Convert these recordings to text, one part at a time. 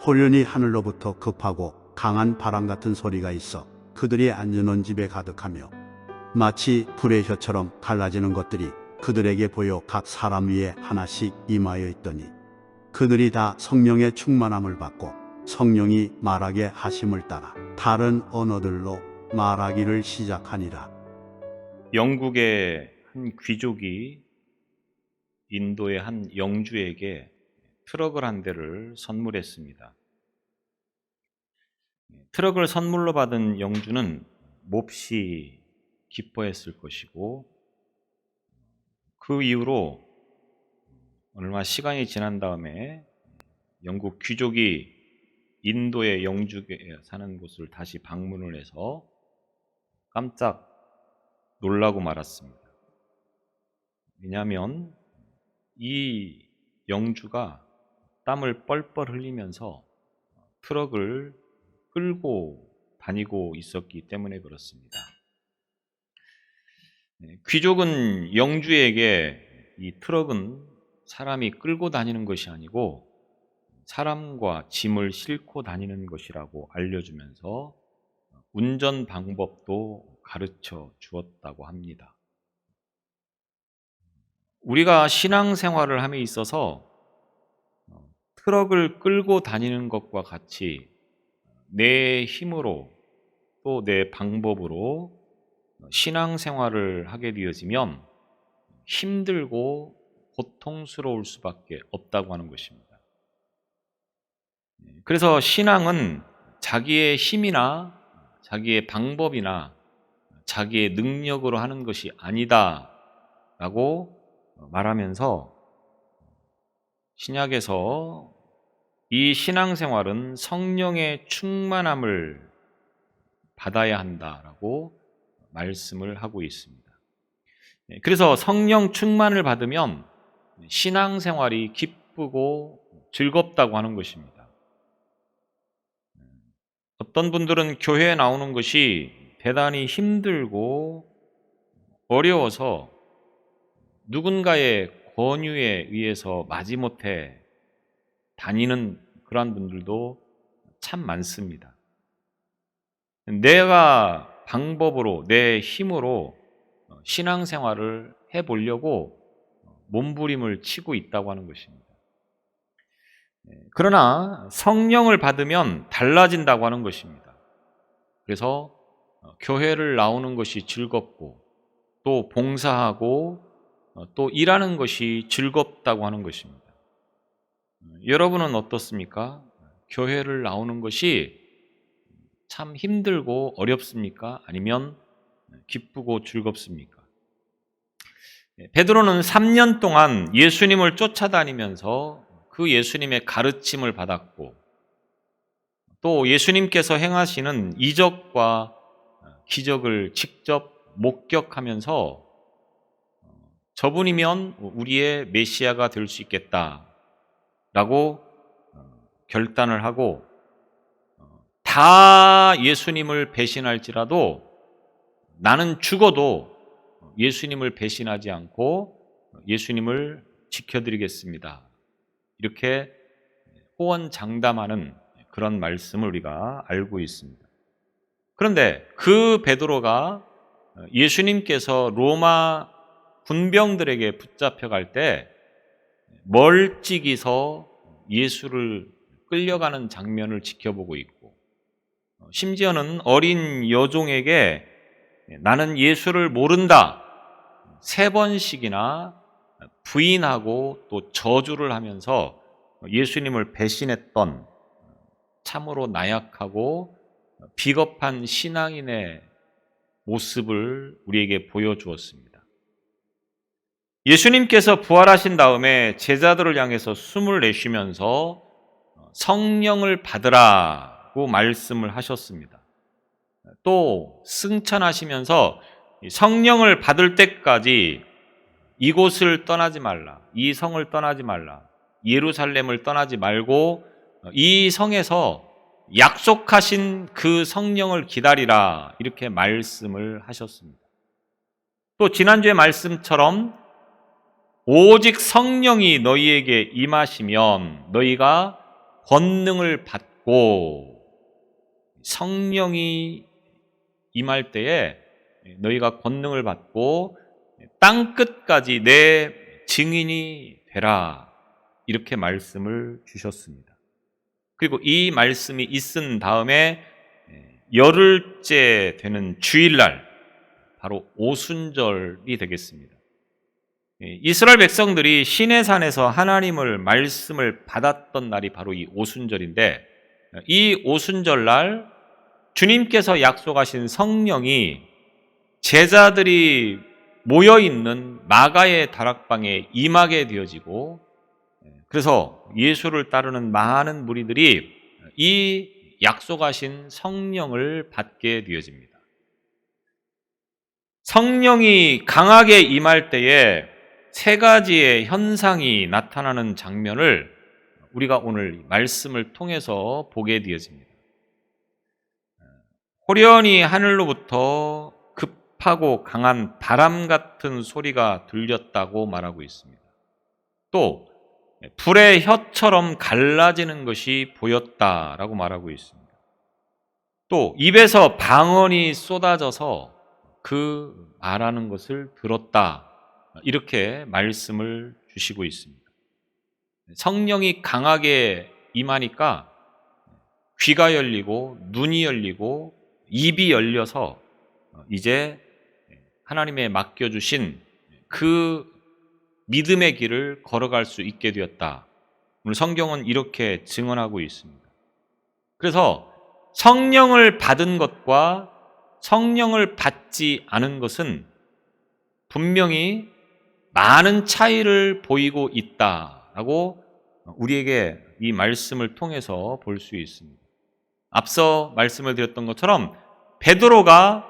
소련이 하늘로부터 급하고 강한 바람 같은 소리가 있어 그들이 앉아놓은 집에 가득하며 마치 불의 혀처럼 갈라지는 것들이 그들에게 보여 각 사람 위에 하나씩 임하여 있더니 그들이 다 성령의 충만함을 받고 성령이 말하게 하심을 따라 다른 언어들로 말하기를 시작하니라. 영국의 한 귀족이 인도의 한 영주에게 트럭을 한 대를 선물했습니다. 트럭을 선물로 받은 영주는 몹시 기뻐했을 것이고, 그 이후로 얼마 시간이 지난 다음에 영국 귀족이 인도의 영주에 사는 곳을 다시 방문을 해서 깜짝 놀라고 말았습니다. 왜냐하면 이 영주가 땀을 뻘뻘 흘리면서 트럭을 끌고 다니고 있었기 때문에 그렇습니다. 귀족은 영주에게 이 트럭은 사람이 끌고 다니는 것이 아니고 사람과 짐을 싣고 다니는 것이라고 알려주면서 운전 방법도 가르쳐 주었다고 합니다. 우리가 신앙생활을 함에 있어서 트럭을 끌고 다니는 것과 같이 내 힘으로 또 내 방법으로 신앙생활을 하게 되어지면 힘들고 고통스러울 수밖에 없다고 하는 것입니다. 그래서 신앙은 자기의 힘이나 자기의 방법이나 자기의 능력으로 하는 것이 아니다 라고 말하면서 신약에서 이 신앙생활은 성령의 충만함을 받아야 한다라고 말씀을 하고 있습니다. 그래서 성령 충만을 받으면 신앙생활이 기쁘고 즐겁다고 하는 것입니다. 어떤 분들은 교회에 나오는 것이 대단히 힘들고 어려워서 누군가의 권유에 의해서 마지못해 다니는 그러한 분들도 참 많습니다. 내가 방법으로 내 힘으로 신앙생활을 해보려고 몸부림을 치고 있다고 하는 것입니다. 그러나 성령을 받으면 달라진다고 하는 것입니다. 그래서 교회를 나오는 것이 즐겁고 또 봉사하고 또 일하는 것이 즐겁다고 하는 것입니다. 여러분은 어떻습니까? 교회를 나오는 것이 참 힘들고 어렵습니까? 아니면 기쁘고 즐겁습니까? 베드로는 3년 동안 예수님을 쫓아다니면서 그 예수님의 가르침을 받았고 또 예수님께서 행하시는 이적과 기적을 직접 목격하면서 저분이면 우리의 메시아가 될 수 있겠다라고 결단을 하고 다 예수님을 배신할지라도 나는 죽어도 예수님을 배신하지 않고 예수님을 지켜드리겠습니다. 이렇게 호언장담하는 그런 말씀을 우리가 알고 있습니다. 그런데 그 베드로가 예수님께서 로마 군병들에게 붙잡혀갈 때 멀찍이서 예수를 끌려가는 장면을 지켜보고 있고 심지어는 어린 여종에게 나는 예수를 모른다 3번씩이나 부인하고 또 저주를 하면서 예수님을 배신했던 참으로 나약하고 비겁한 신앙인의 모습을 우리에게 보여주었습니다. 예수님께서 부활하신 다음에 제자들을 향해서 숨을 내쉬면서 성령을 받으라고 말씀을 하셨습니다. 또 승천하시면서 성령을 받을 때까지 이곳을 떠나지 말라, 이 성을 떠나지 말라, 예루살렘을 떠나지 말고 이 성에서 약속하신 그 성령을 기다리라 이렇게 말씀을 하셨습니다. 또 지난주의 말씀처럼 오직 성령이 너희에게 임하시면 너희가 권능을 받고 성령이 임할 때에 너희가 권능을 받고 땅 끝까지 내 증인이 되라, 이렇게 말씀을 주셨습니다. 그리고 이 말씀이 있은 다음에 열흘째 되는 주일날, 바로 오순절이 되겠습니다. 이스라엘 백성들이 시내산에서 하나님을 말씀을 받았던 날이 바로 이 오순절인데, 이 오순절날 주님께서 약속하신 성령이 제자들이 모여있는 마가의 다락방에 임하게 되어지고, 그래서 예수를 따르는 많은 무리들이 이 약속하신 성령을 받게 되어집니다. 성령이 강하게 임할 때에 세 가지의 현상이 나타나는 장면을 우리가 오늘 말씀을 통해서 보게 되어집니다. 호련히 하늘로부터 급하고 강한 바람 같은 소리가 들렸다고 말하고 있습니다. 또 불의 혀처럼 갈라지는 것이 보였다라고 말하고 있습니다. 또 입에서 방언이 쏟아져서 그 말하는 것을 들었다, 이렇게 말씀을 주시고 있습니다. 성령이 강하게 임하니까 귀가 열리고 눈이 열리고 입이 열려서 이제 하나님의 맡겨주신 그 믿음의 길을 걸어갈 수 있게 되었다. 오늘 성경은 이렇게 증언하고 있습니다. 그래서 성령을 받은 것과 성령을 받지 않은 것은 분명히 많은 차이를 보이고 있다라고 우리에게 이 말씀을 통해서 볼 수 있습니다. 앞서 말씀을 드렸던 것처럼 베드로가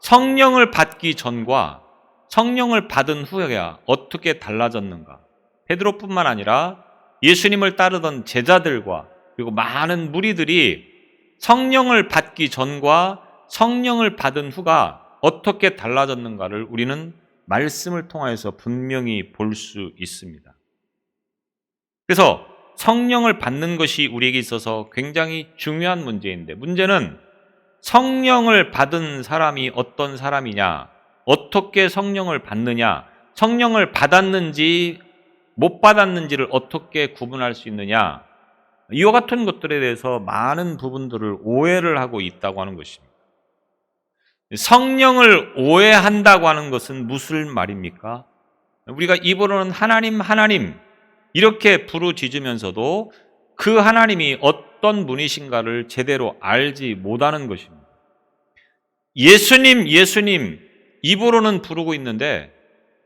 성령을 받기 전과 성령을 받은 후에가 어떻게 달라졌는가? 베드로뿐만 아니라 예수님을 따르던 제자들과 그리고 많은 무리들이 성령을 받기 전과 성령을 받은 후가 어떻게 달라졌는가를 우리는 말씀을 통해서 분명히 볼 수 있습니다. 그래서 성령을 받는 것이 우리에게 있어서 굉장히 중요한 문제인데, 문제는 성령을 받은 사람이 어떤 사람이냐, 어떻게 성령을 받느냐, 성령을 받았는지 못 받았는지를 어떻게 구분할 수 있느냐, 이와 같은 것들에 대해서 많은 부분들을 오해를 하고 있다고 하는 것입니다. 성령을 오해한다고 하는 것은 무슨 말입니까? 우리가 입으로는 하나님 하나님 이렇게 부르짖으면서도 그 하나님이 어떤 분이신가를 제대로 알지 못하는 것입니다. 예수님 예수님 입으로는 부르고 있는데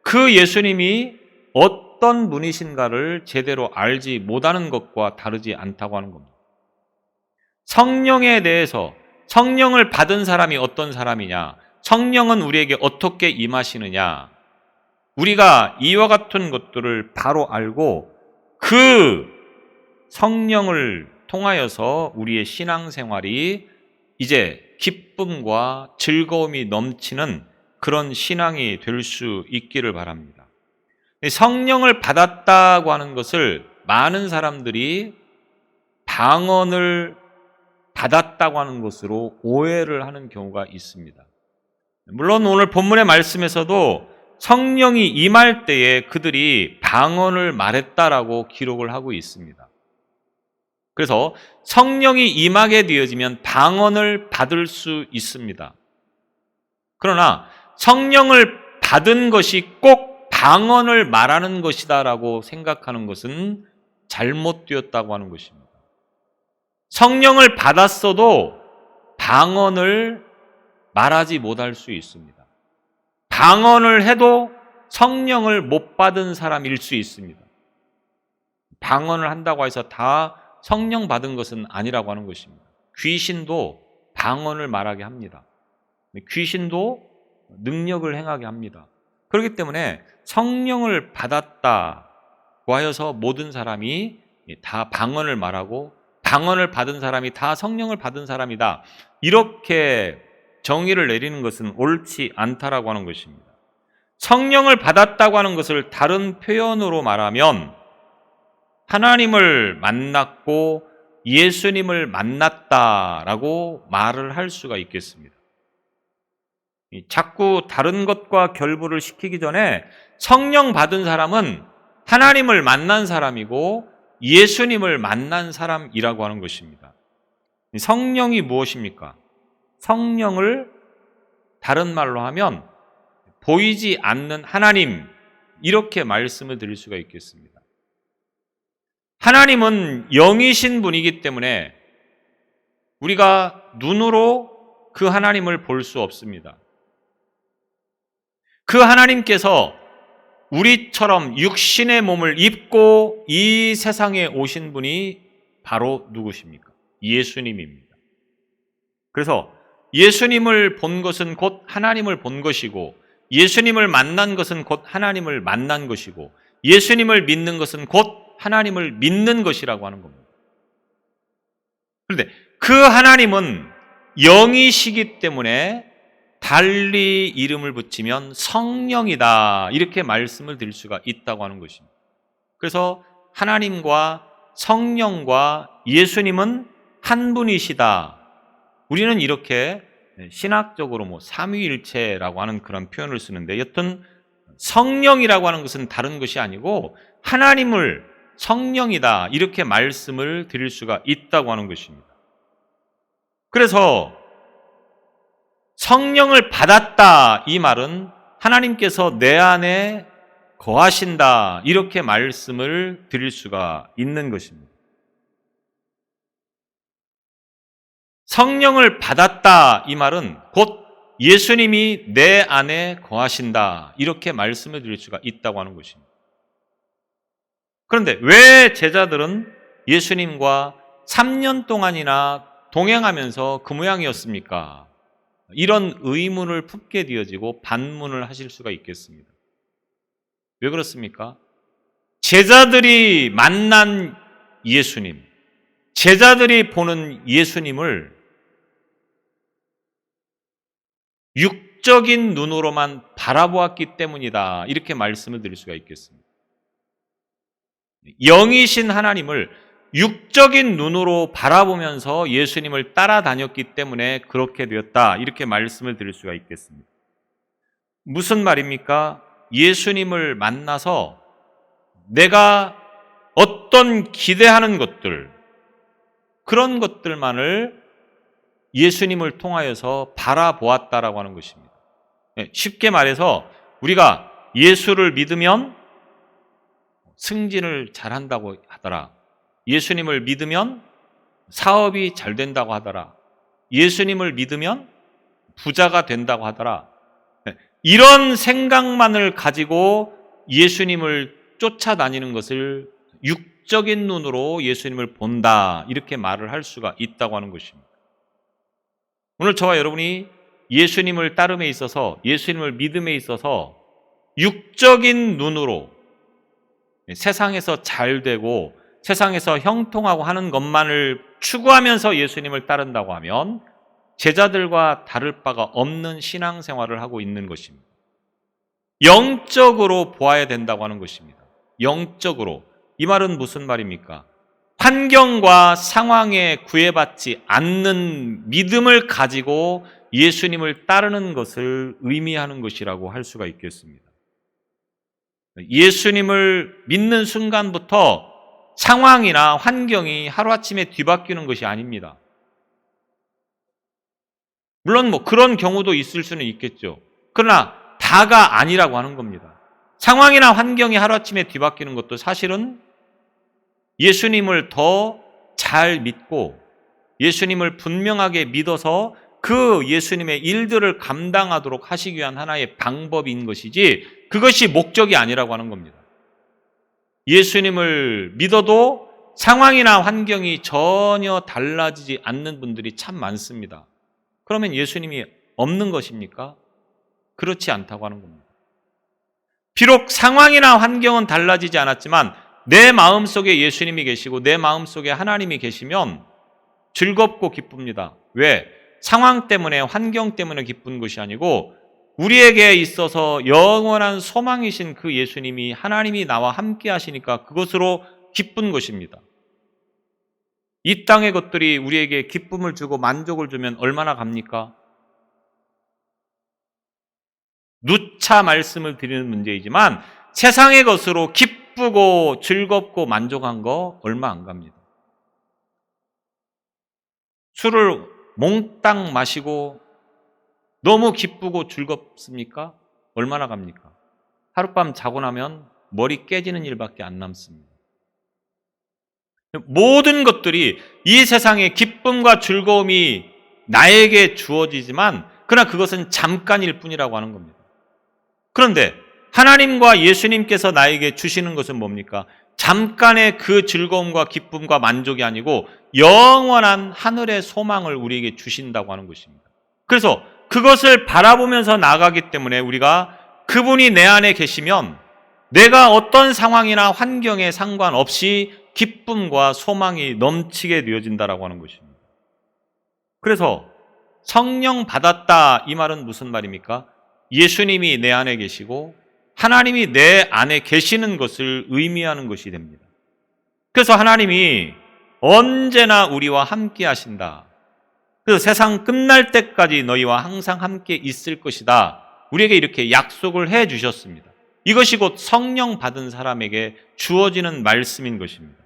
그 예수님이 어떤 분이신가를 제대로 알지 못하는 것과 다르지 않다고 하는 겁니다. 성령에 대해서, 성령을 받은 사람이 어떤 사람이냐, 성령은 우리에게 어떻게 임하시느냐, 우리가 이와 같은 것들을 바로 알고 그 성령을 통하여서 우리의 신앙생활이 이제 기쁨과 즐거움이 넘치는 그런 신앙이 될 수 있기를 바랍니다. 성령을 받았다고 하는 것을 많은 사람들이 방언을 받았다고 하는 것으로 오해를 하는 경우가 있습니다. 물론 오늘 본문의 말씀에서도 성령이 임할 때에 그들이 방언을 말했다라고 기록을 하고 있습니다. 그래서 성령이 임하게 되어지면 방언을 받을 수 있습니다. 그러나 성령을 받은 것이 꼭 방언을 말하는 것이다라고 생각하는 것은 잘못되었다고 하는 것입니다. 성령을 받았어도 방언을 말하지 못할 수 있습니다. 방언을 해도 성령을 못 받은 사람일 수 있습니다. 방언을 한다고 해서 다 성령 받은 것은 아니라고 하는 것입니다. 귀신도 방언을 말하게 합니다. 귀신도 능력을 행하게 합니다. 그렇기 때문에 성령을 받았다고 하여서 모든 사람이 다 방언을 말하고 방언을 받은 사람이 다 성령을 받은 사람이다, 이렇게 정의를 내리는 것은 옳지 않다라고 하는 것입니다. 성령을 받았다고 하는 것을 다른 표현으로 말하면 하나님을 만났고 예수님을 만났다라고 말을 할 수가 있겠습니다. 자꾸 다른 것과 결부를 시키기 전에 성령 받은 사람은 하나님을 만난 사람이고 예수님을 만난 사람이라고 하는 것입니다. 성령이 무엇입니까? 성령을 다른 말로 하면 보이지 않는 하나님, 이렇게 말씀을 드릴 수가 있겠습니다. 하나님은 영이신 분이기 때문에 우리가 눈으로 그 하나님을 볼 수 없습니다. 그 하나님께서 우리처럼 육신의 몸을 입고 이 세상에 오신 분이 바로 누구십니까? 예수님입니다. 그래서 예수님을 본 것은 곧 하나님을 본 것이고, 예수님을 만난 것은 곧 하나님을 만난 것이고, 예수님을 믿는 것은 곧 하나님을 믿는 것이라고 하는 겁니다. 그런데 그 하나님은 영이시기 때문에 달리 이름을 붙이면 성령이다, 이렇게 말씀을 드릴 수가 있다고 하는 것입니다. 그래서 하나님과 성령과 예수님은 한 분이시다. 우리는 이렇게 신학적으로 삼위일체라고 하는 그런 표현을 쓰는데, 여튼 성령이라고 하는 것은 다른 것이 아니고 하나님을 성령이다, 이렇게 말씀을 드릴 수가 있다고 하는 것입니다. 그래서 성령을 받았다, 이 말은 하나님께서 내 안에 거하신다, 이렇게 말씀을 드릴 수가 있는 것입니다. 성령을 받았다, 이 말은 곧 예수님이 내 안에 거하신다, 이렇게 말씀을 드릴 수가 있다고 하는 것입니다. 그런데 왜 제자들은 예수님과 3년 동안이나 동행하면서 그 모양이었습니까? 이런 의문을 품게 되어지고 반문을 하실 수가 있겠습니다. 왜 그렇습니까? 제자들이 만난 예수님, 제자들이 보는 예수님을 육적인 눈으로만 바라보았기 때문이다, 이렇게 말씀을 드릴 수가 있겠습니다. 영이신 하나님을 육적인 눈으로 바라보면서 예수님을 따라다녔기 때문에 그렇게 되었다, 이렇게 말씀을 드릴 수가 있겠습니다. 무슨 말입니까? 예수님을 만나서 내가 어떤 기대하는 것들, 그런 것들만을 예수님을 통하여서 바라보았다라고 하는 것입니다. 쉽게 말해서 우리가 예수를 믿으면 승진을 잘한다고 하더라, 예수님을 믿으면 사업이 잘 된다고 하더라, 예수님을 믿으면 부자가 된다고 하더라, 이런 생각만을 가지고 예수님을 쫓아다니는 것을 육적인 눈으로 예수님을 본다, 이렇게 말을 할 수가 있다고 하는 것입니다. 오늘 저와 여러분이 예수님을 따름에 있어서, 예수님을 믿음에 있어서 육적인 눈으로 세상에서 잘 되고 세상에서 형통하고 하는 것만을 추구하면서 예수님을 따른다고 하면 제자들과 다를 바가 없는 신앙생활을 하고 있는 것입니다. 영적으로 보아야 된다고 하는 것입니다. 영적으로. 이 말은 무슨 말입니까? 환경과 상황에 구애받지 않는 믿음을 가지고 예수님을 따르는 것을 의미하는 것이라고 할 수가 있겠습니다. 예수님을 믿는 순간부터 상황이나 환경이 하루아침에 뒤바뀌는 것이 아닙니다. 물론 그런 경우도 있을 수는 있겠죠. 그러나 다가 아니라고 하는 겁니다. 상황이나 환경이 하루아침에 뒤바뀌는 것도 사실은 예수님을 더 잘 믿고 예수님을 분명하게 믿어서 그 예수님의 일들을 감당하도록 하시기 위한 하나의 방법인 것이지, 그것이 목적이 아니라고 하는 겁니다. 예수님을 믿어도 상황이나 환경이 전혀 달라지지 않는 분들이 참 많습니다. 그러면 예수님이 없는 것입니까? 그렇지 않다고 하는 겁니다. 비록 상황이나 환경은 달라지지 않았지만 내 마음속에 예수님이 계시고 내 마음속에 하나님이 계시면 즐겁고 기쁩니다. 왜? 상황 때문에, 환경 때문에 기쁜 것이 아니고 우리에게 있어서 영원한 소망이신 그 예수님이, 하나님이 나와 함께 하시니까 그것으로 기쁜 것입니다. 이 땅의 것들이 우리에게 기쁨을 주고 만족을 주면 얼마나 갑니까? 누차 말씀을 드리는 문제이지만 세상의 것으로 기쁘고 즐겁고 만족한 거 얼마 안 갑니다. 술을 몽땅 마시고 너무 기쁘고 즐겁습니까? 얼마나 갑니까? 하룻밤 자고 나면 머리 깨지는 일밖에 안 남습니다. 모든 것들이 이 세상의 기쁨과 즐거움이 나에게 주어지지만 그러나 그것은 잠깐일 뿐이라고 하는 겁니다. 그런데 하나님과 예수님께서 나에게 주시는 것은 뭡니까? 잠깐의 그 즐거움과 기쁨과 만족이 아니고 영원한 하늘의 소망을 우리에게 주신다고 하는 것입니다. 그래서 그것을 바라보면서 나아가기 때문에 우리가 그분이 내 안에 계시면 내가 어떤 상황이나 환경에 상관없이 기쁨과 소망이 넘치게 되어진다라고 하는 것입니다. 그래서 성령 받았다 이 말은 무슨 말입니까? 예수님이 내 안에 계시고 하나님이 내 안에 계시는 것을 의미하는 것이 됩니다. 그래서 하나님이 언제나 우리와 함께 하신다. 그래서 세상 끝날 때까지 너희와 항상 함께 있을 것이다. 우리에게 이렇게 약속을 해 주셨습니다. 이것이 곧 성령 받은 사람에게 주어지는 말씀인 것입니다.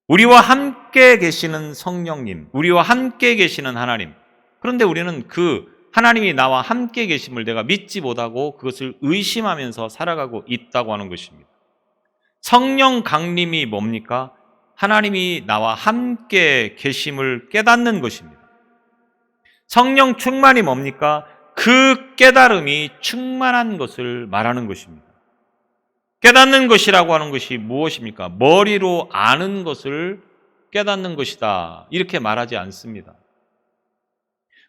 우리와 함께 계시는 성령님, 우리와 함께 계시는 하나님. 그런데 우리는 그 하나님이 나와 함께 계심을 내가 믿지 못하고 그것을 의심하면서 살아가고 있다고 하는 것입니다. 성령 강림이 뭡니까? 하나님이 나와 함께 계심을 깨닫는 것입니다. 성령 충만이 뭡니까? 그 깨달음이 충만한 것을 말하는 것입니다. 깨닫는 것이라고 하는 것이 무엇입니까? 머리로 아는 것을 깨닫는 것이다. 이렇게 말하지 않습니다.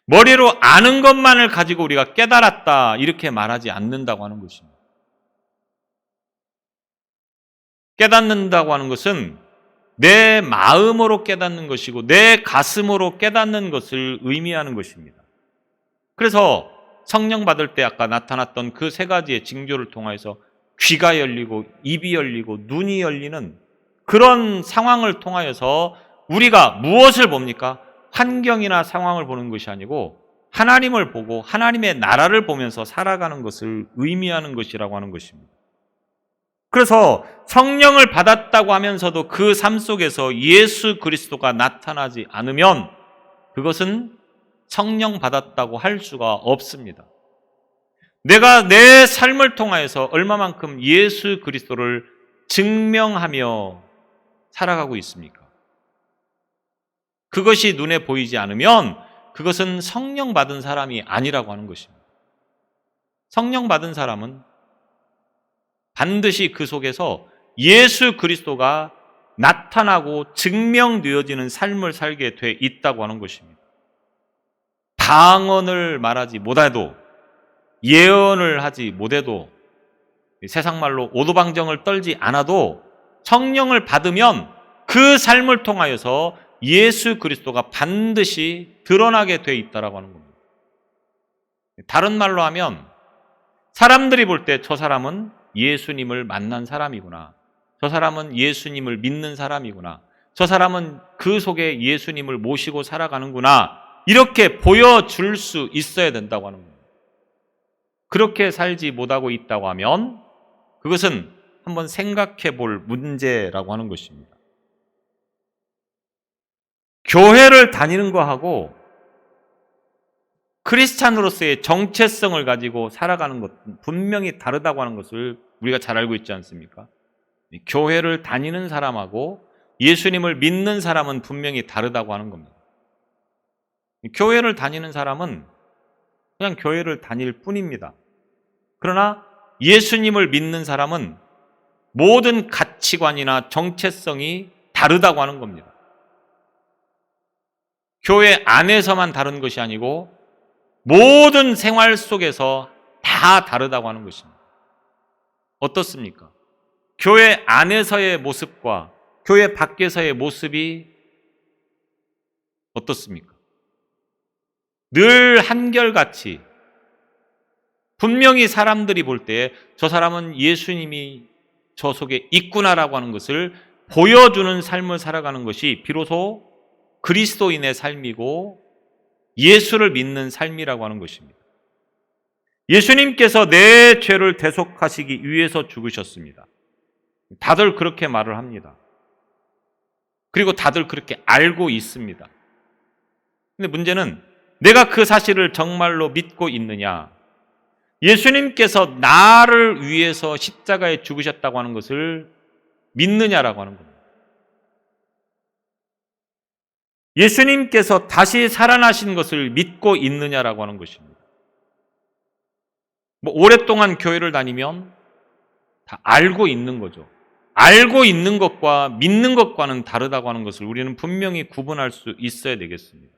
머리로 아는 것만을 가지고 우리가 깨달았다. 이렇게 말하지 않는다고 하는 것입니다. 깨닫는다고 하는 것은 내 마음으로 깨닫는 것이고 내 가슴으로 깨닫는 것을 의미하는 것입니다. 그래서 성령 받을 때 아까 나타났던 그 세 가지의 징조를 통해서 귀가 열리고 입이 열리고 눈이 열리는 그런 상황을 통하여서 우리가 무엇을 봅니까? 환경이나 상황을 보는 것이 아니고 하나님을 보고 하나님의 나라를 보면서 살아가는 것을 의미하는 것이라고 하는 것입니다. 그래서 성령을 받았다고 하면서도 그 삶 속에서 예수 그리스도가 나타나지 않으면 그것은 성령 받았다고 할 수가 없습니다. 내가 내 삶을 통하여서 얼마만큼 예수 그리스도를 증명하며 살아가고 있습니까? 그것이 눈에 보이지 않으면 그것은 성령 받은 사람이 아니라고 하는 것입니다. 성령 받은 사람은 반드시 그 속에서 예수 그리스도가 나타나고 증명되어지는 삶을 살게 돼 있다고 하는 것입니다. 방언을 말하지 못해도 예언을 하지 못해도 세상 말로 오도방정을 떨지 않아도 성령을 받으면 그 삶을 통하여서 예수 그리스도가 반드시 드러나게 돼 있다라고 하는 겁니다. 다른 말로 하면 사람들이 볼 때 저 사람은 예수님을 만난 사람이구나. 저 사람은 예수님을 믿는 사람이구나. 저 사람은 그 속에 예수님을 모시고 살아가는구나. 이렇게 보여줄 수 있어야 된다고 하는 겁니다. 그렇게 살지 못하고 있다고 하면 그것은 한번 생각해 볼 문제라고 하는 것입니다. 교회를 다니는 거하고 크리스찬으로서의 정체성을 가지고 살아가는 것은 분명히 다르다고 하는 것을 우리가 잘 알고 있지 않습니까? 교회를 다니는 사람하고 예수님을 믿는 사람은 분명히 다르다고 하는 겁니다. 교회를 다니는 사람은 그냥 교회를 다닐 뿐입니다. 그러나 예수님을 믿는 사람은 모든 가치관이나 정체성이 다르다고 하는 겁니다. 교회 안에서만 다른 것이 아니고 모든 생활 속에서 다 다르다고 하는 것입니다. 어떻습니까? 교회 안에서의 모습과 교회 밖에서의 모습이 어떻습니까? 늘 한결같이 분명히 사람들이 볼 때 저 사람은 예수님이 저 속에 있구나라고 하는 것을 보여주는 삶을 살아가는 것이 비로소 그리스도인의 삶이고 예수를 믿는 삶이라고 하는 것입니다. 예수님께서 내 죄를 대속하시기 위해서 죽으셨습니다. 다들 그렇게 말을 합니다. 그리고 다들 그렇게 알고 있습니다. 근데 문제는 내가 그 사실을 정말로 믿고 있느냐? 예수님께서 나를 위해서 십자가에 죽으셨다고 하는 것을 믿느냐라고 하는 겁니다. 예수님께서 다시 살아나신 것을 믿고 있느냐라고 하는 것입니다. 오랫동안 교회를 다니면 다 알고 있는 거죠. 알고 있는 것과 믿는 것과는 다르다고 하는 것을 우리는 분명히 구분할 수 있어야 되겠습니다.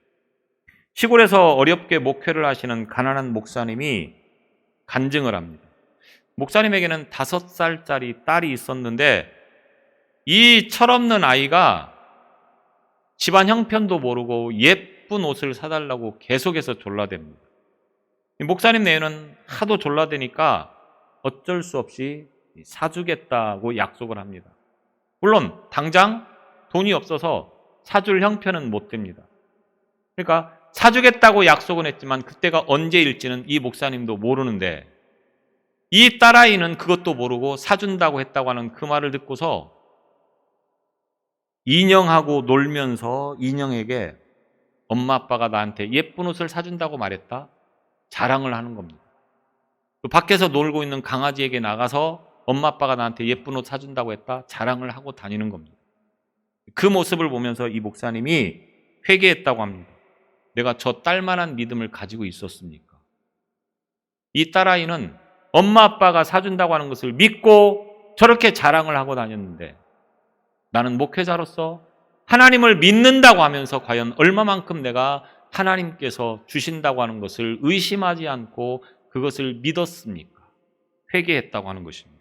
시골에서 어렵게 목회를 하시는 가난한 목사님이 간증을 합니다. 목사님에게는 5살짜리 딸이 있었는데 이 철없는 아이가 집안 형편도 모르고 예쁜 옷을 사달라고 계속해서 졸라댑니다. 목사님 내에는 하도 졸라대니까 어쩔 수 없이 사주겠다고 약속을 합니다. 물론 당장 돈이 없어서 사줄 형편은 못 됩니다. 그러니까 사주겠다고 약속은 했지만 그때가 언제일지는 이 목사님도 모르는데 이 딸아이는 그것도 모르고 사준다고 했다고 하는 그 말을 듣고서 인형하고 놀면서 인형에게 엄마 아빠가 나한테 예쁜 옷을 사준다고 말했다? 자랑을 하는 겁니다. 또 밖에서 놀고 있는 강아지에게 나가서 엄마 아빠가 나한테 예쁜 옷 사준다고 했다? 자랑을 하고 다니는 겁니다. 그 모습을 보면서 이 목사님이 회개했다고 합니다. 내가 저 딸만한 믿음을 가지고 있었습니까? 이 딸아이는 엄마 아빠가 사준다고 하는 것을 믿고 저렇게 자랑을 하고 다녔는데 나는 목회자로서 하나님을 믿는다고 하면서 과연 얼마만큼 내가 하나님께서 주신다고 하는 것을 의심하지 않고 그것을 믿었습니까? 회개했다고 하는 것입니다.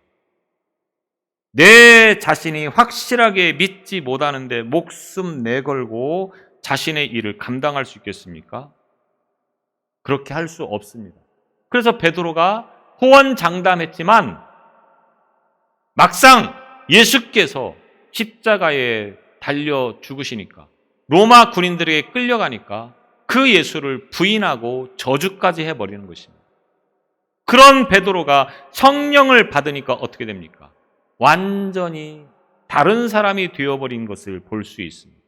내 자신이 확실하게 믿지 못하는데 목숨 내걸고 자신의 일을 감당할 수 있겠습니까? 그렇게 할 수 없습니다. 그래서 베드로가 호언장담했지만 막상 예수께서 십자가에 달려 죽으시니까 로마 군인들에게 끌려가니까 그 예수를 부인하고 저주까지 해버리는 것입니다. 그런 베드로가 성령을 받으니까 어떻게 됩니까? 완전히 다른 사람이 되어버린 것을 볼 수 있습니다.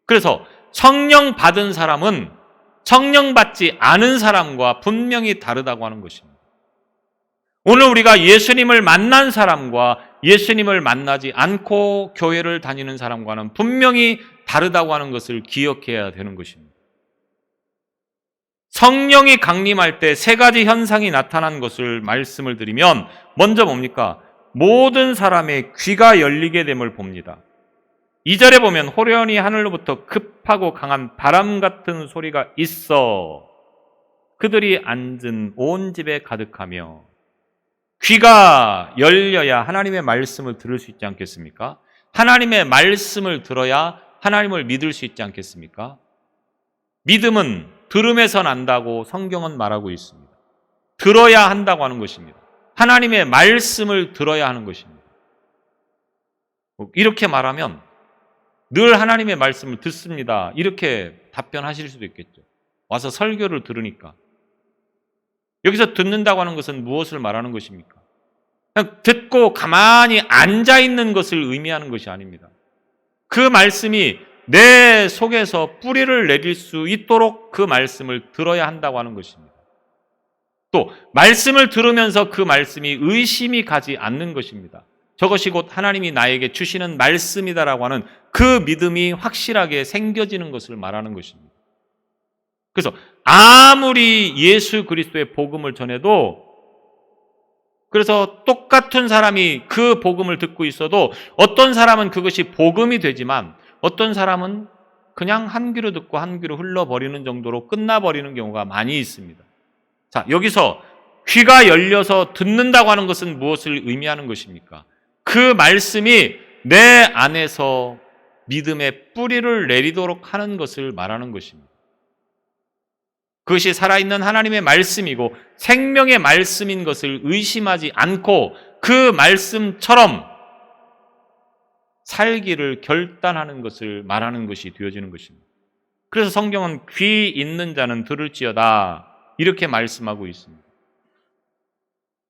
그래서 성령 받은 사람은 성령 받지 않은 사람과 분명히 다르다고 하는 것입니다. 오늘 우리가 예수님을 만난 사람과 예수님을 만나지 않고 교회를 다니는 사람과는 분명히 다르다고 하는 것을 기억해야 되는 것입니다. 성령이 강림할 때 3가지 현상이 나타난 것을 말씀을 드리면 먼저 뭡니까? 모든 사람의 귀가 열리게 됨을 봅니다. 2절에 보면 호련히 하늘로부터 급하고 강한 바람 같은 소리가 있어 그들이 앉은 온 집에 가득하며 귀가 열려야 하나님의 말씀을 들을 수 있지 않겠습니까? 하나님의 말씀을 들어야 하나님을 믿을 수 있지 않겠습니까? 믿음은 들음에서 난다고 성경은 말하고 있습니다. 들어야 한다고 하는 것입니다. 하나님의 말씀을 들어야 하는 것입니다. 이렇게 말하면 늘 하나님의 말씀을 듣습니다. 이렇게 답변하실 수도 있겠죠. 와서 설교를 들으니까. 여기서 듣는다고 하는 것은 무엇을 말하는 것입니까? 그냥 듣고 가만히 앉아있는 것을 의미하는 것이 아닙니다. 그 말씀이 내 속에서 뿌리를 내릴 수 있도록 그 말씀을 들어야 한다고 하는 것입니다. 또 말씀을 들으면서 그 말씀이 의심이 가지 않는 것입니다. 저것이 곧 하나님이 나에게 주시는 말씀이다라고 하는 그 믿음이 확실하게 생겨지는 것을 말하는 것입니다. 그래서 아무리 예수 그리스도의 복음을 전해도 그래서 똑같은 사람이 그 복음을 듣고 있어도 어떤 사람은 그것이 복음이 되지만 어떤 사람은 그냥 한 귀로 듣고 한 귀로 흘러버리는 정도로 끝나버리는 경우가 많이 있습니다. 자, 여기서 귀가 열려서 듣는다고 하는 것은 무엇을 의미하는 것입니까? 그 말씀이 내 안에서 믿음의 뿌리를 내리도록 하는 것을 말하는 것입니다. 그것이 살아있는 하나님의 말씀이고 생명의 말씀인 것을 의심하지 않고 그 말씀처럼 살기를 결단하는 것을 말하는 것이 되어지는 것입니다. 그래서 성경은 귀 있는 자는 들을지어다 이렇게 말씀하고 있습니다.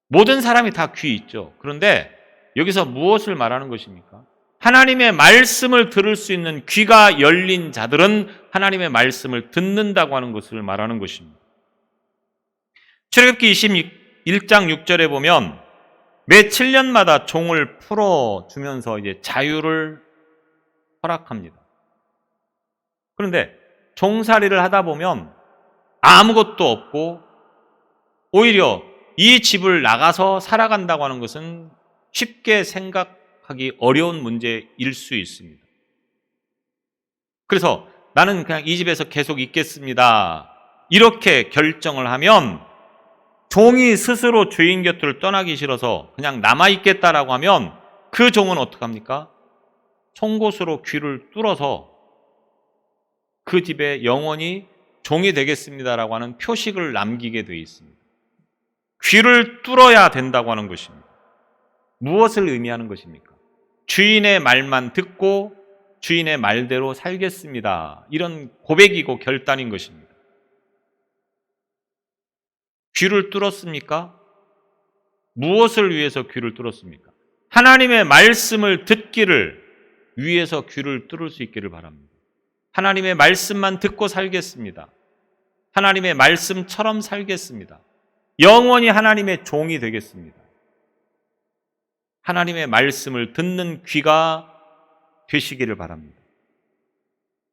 모든 사람이 다 귀 있죠. 그런데 여기서 무엇을 말하는 것입니까? 하나님의 말씀을 들을 수 있는 귀가 열린 자들은 하나님의 말씀을 듣는다고 하는 것을 말하는 것입니다. 출애굽기 21장 6절에 보면 매 7년마다 종을 풀어주면서 이제 자유를 허락합니다. 그런데 종살이를 하다 보면 아무것도 없고 오히려 이 집을 나가서 살아간다고 하는 것은 쉽게 생각하기 어려운 문제일 수 있습니다. 그래서 나는 그냥 이 집에서 계속 있겠습니다. 이렇게 결정을 하면 종이 스스로 주인 곁을 떠나기 싫어서 그냥 남아있겠다라고 하면 그 종은 어떡합니까? 송곳으로 귀를 뚫어서 그 집에 영원히 종이 되겠습니다라고 하는 표식을 남기게 되어 있습니다. 귀를 뚫어야 된다고 하는 것입니다. 무엇을 의미하는 것입니까? 주인의 말만 듣고 주인의 말대로 살겠습니다. 이런 고백이고 결단인 것입니다. 귀를 뚫었습니까? 무엇을 위해서 귀를 뚫었습니까? 하나님의 말씀을 듣기를 위해서 귀를 뚫을 수 있기를 바랍니다. 하나님의 말씀만 듣고 살겠습니다. 하나님의 말씀처럼 살겠습니다. 영원히 하나님의 종이 되겠습니다. 하나님의 말씀을 듣는 귀가 되시기를 바랍니다.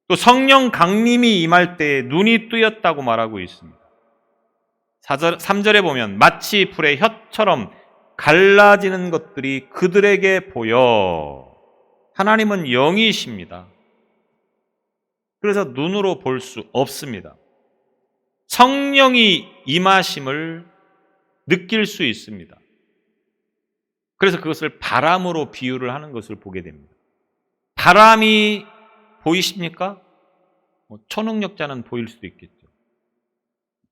또 성령 강림이 임할 때에 눈이 뜨였다고 말하고 있습니다. 3절에 보면 마치 불의 혀처럼 갈라지는 것들이 그들에게 보여. 하나님은 영이십니다. 그래서 눈으로 볼 수 없습니다. 성령이 임하심을 느낄 수 있습니다. 그래서 그것을 바람으로 비유를 하는 것을 보게 됩니다. 바람이 보이십니까? 초능력자는 보일 수도 있겠죠.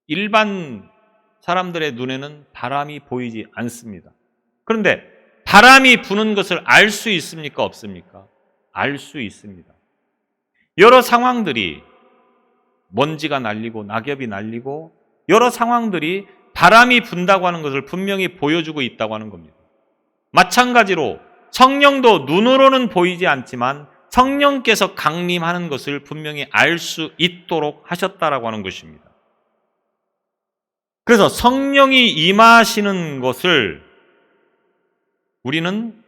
일반 사람들의 눈에는 바람이 보이지 않습니다. 그런데 바람이 부는 것을 알 수 있습니까? 없습니까? 알 수 있습니다. 여러 상황들이 먼지가 날리고 낙엽이 날리고 여러 상황들이 바람이 분다고 하는 것을 분명히 보여주고 있다고 하는 겁니다. 마찬가지로 성령도 눈으로는 보이지 않지만 성령께서 강림하는 것을 분명히 알 수 있도록 하셨다라고 하는 것입니다. 그래서 성령이 임하시는 것을 우리는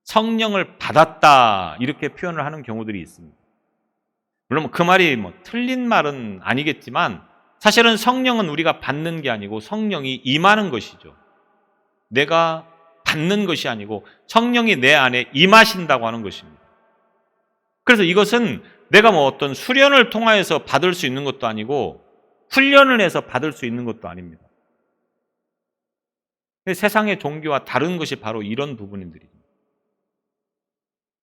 성령을 받았다 이렇게 표현을 하는 경우들이 있습니다. 물론 그 말이 틀린 말은 아니겠지만 사실은 성령은 우리가 받는 게 아니고 성령이 임하는 것이죠. 내가 받는 것이 아니고 성령이 내 안에 임하신다고 하는 것입니다. 그래서 이것은 내가 어떤 수련을 통하여서 받을 수 있는 것도 아니고 훈련을 해서 받을 수 있는 것도 아닙니다. 세상의 종교와 다른 것이 바로 이런 부분들입니다.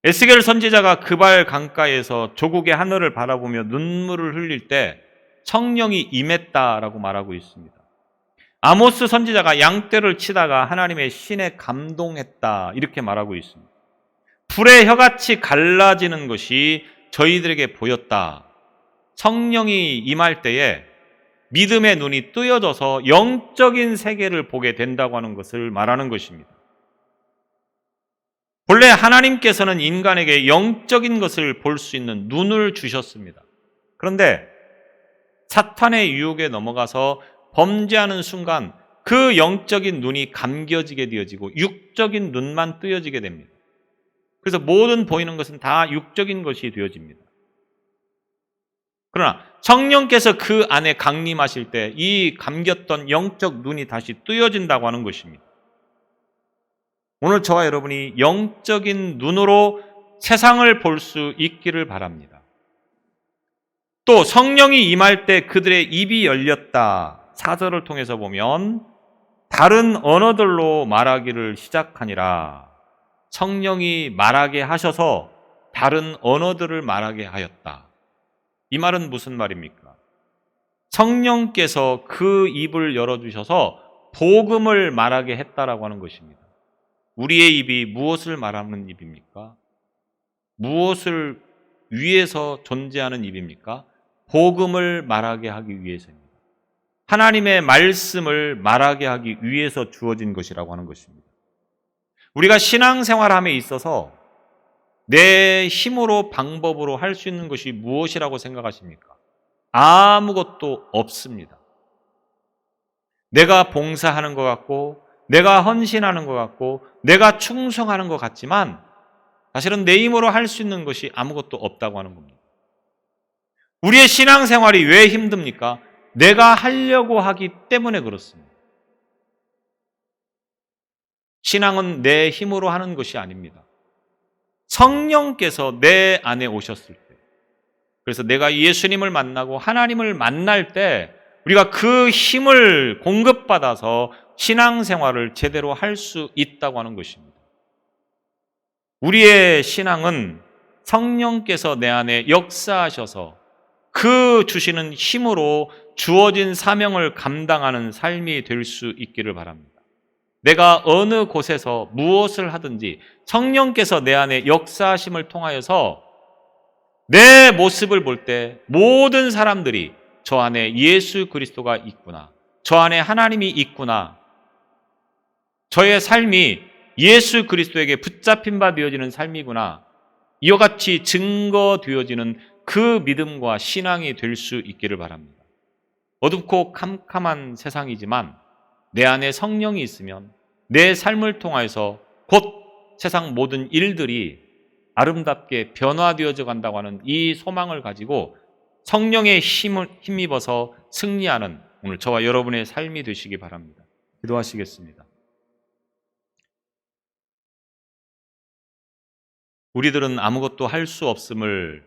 에스겔 선지자가 그발 강가에서 조국의 하늘을 바라보며 눈물을 흘릴 때 성령이 임했다라고 말하고 있습니다. 아모스 선지자가 양떼를 치다가 하나님의 신에 감동했다 이렇게 말하고 있습니다. 불의 혀같이 갈라지는 것이 저희들에게 보였다. 성령이 임할 때에 믿음의 눈이 뜨여져서 영적인 세계를 보게 된다고 하는 것을 말하는 것입니다. 본래 하나님께서는 인간에게 영적인 것을 볼 수 있는 눈을 주셨습니다. 그런데 사탄의 유혹에 넘어가서 범죄하는 순간 그 영적인 눈이 감겨지게 되어지고 육적인 눈만 뜨여지게 됩니다. 그래서 모든 보이는 것은 다 육적인 것이 되어집니다. 그러나 성령께서 그 안에 강림하실 때 이 감겼던 영적 눈이 다시 뜨여진다고 하는 것입니다. 오늘 저와 여러분이 영적인 눈으로 세상을 볼 수 있기를 바랍니다. 또 성령이 임할 때 그들의 입이 열렸다. 4절을 통해서 보면 다른 언어들로 말하기를 시작하니라. 성령이 말하게 하셔서 다른 언어들을 말하게 하였다. 이 말은 무슨 말입니까? 성령께서 그 입을 열어주셔서 복음을 말하게 했다라고 하는 것입니다. 우리의 입이 무엇을 말하는 입입니까? 무엇을 위해서 존재하는 입입니까? 복음을 말하게 하기 위해서입니다. 하나님의 말씀을 말하게 하기 위해서 주어진 것이라고 하는 것입니다. 우리가 신앙생활함에 있어서 내 힘으로 방법으로 할 수 있는 것이 무엇이라고 생각하십니까? 아무것도 없습니다. 내가 봉사하는 것 같고, 내가 헌신하는 것 같고, 내가 충성하는 것 같지만 사실은 내 힘으로 할 수 있는 것이 아무것도 없다고 하는 겁니다. 우리의 신앙생활이 왜 힘듭니까? 내가 하려고 하기 때문에 그렇습니다. 신앙은 내 힘으로 하는 것이 아닙니다. 성령께서 내 안에 오셨을 때, 그래서 내가 예수님을 만나고 하나님을 만날 때 우리가 그 힘을 공급받아서 신앙생활을 제대로 할 수 있다고 하는 것입니다. 우리의 신앙은 성령께서 내 안에 역사하셔서 그 주시는 힘으로 주어진 사명을 감당하는 삶이 될 수 있기를 바랍니다. 내가 어느 곳에서 무엇을 하든지 성령께서 내 안에 역사하심을 통하여서 내 모습을 볼 때 모든 사람들이 저 안에 예수 그리스도가 있구나, 저 안에 하나님이 있구나, 저의 삶이 예수 그리스도에게 붙잡힌 바 되어지는 삶이구나, 이와 같이 증거되어지는 그 믿음과 신앙이 될 수 있기를 바랍니다. 어둡고 캄캄한 세상이지만 내 안에 성령이 있으면 내 삶을 통해서 곧 세상 모든 일들이 아름답게 변화되어져 간다고 하는 이 소망을 가지고 성령의 힘을 힘입어서 승리하는 오늘 저와 여러분의 삶이 되시기 바랍니다. 기도하시겠습니다. 우리들은 아무것도 할 수 없음을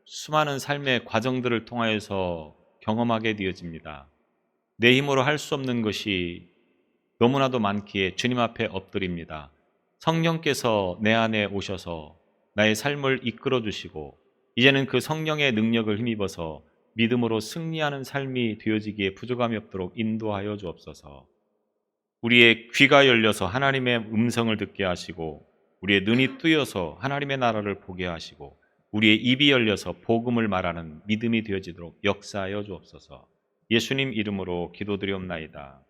수많은 삶의 과정들을 통하여서 경험하게 되어집니다. 내 힘으로 할 수 없는 것이 너무나도 많기에 주님 앞에 엎드립니다. 성령께서 내 안에 오셔서 나의 삶을 이끌어 주시고 이제는 그 성령의 능력을 힘입어서 믿음으로 승리하는 삶이 되어지기에 부족함이 없도록 인도하여 주옵소서. 우리의 귀가 열려서 하나님의 음성을 듣게 하시고 우리의 눈이 뜨여서 하나님의 나라를 보게 하시고 우리의 입이 열려서 복음을 말하는 믿음이 되어지도록 역사하여 주옵소서. 예수님 이름으로 기도드리옵나이다.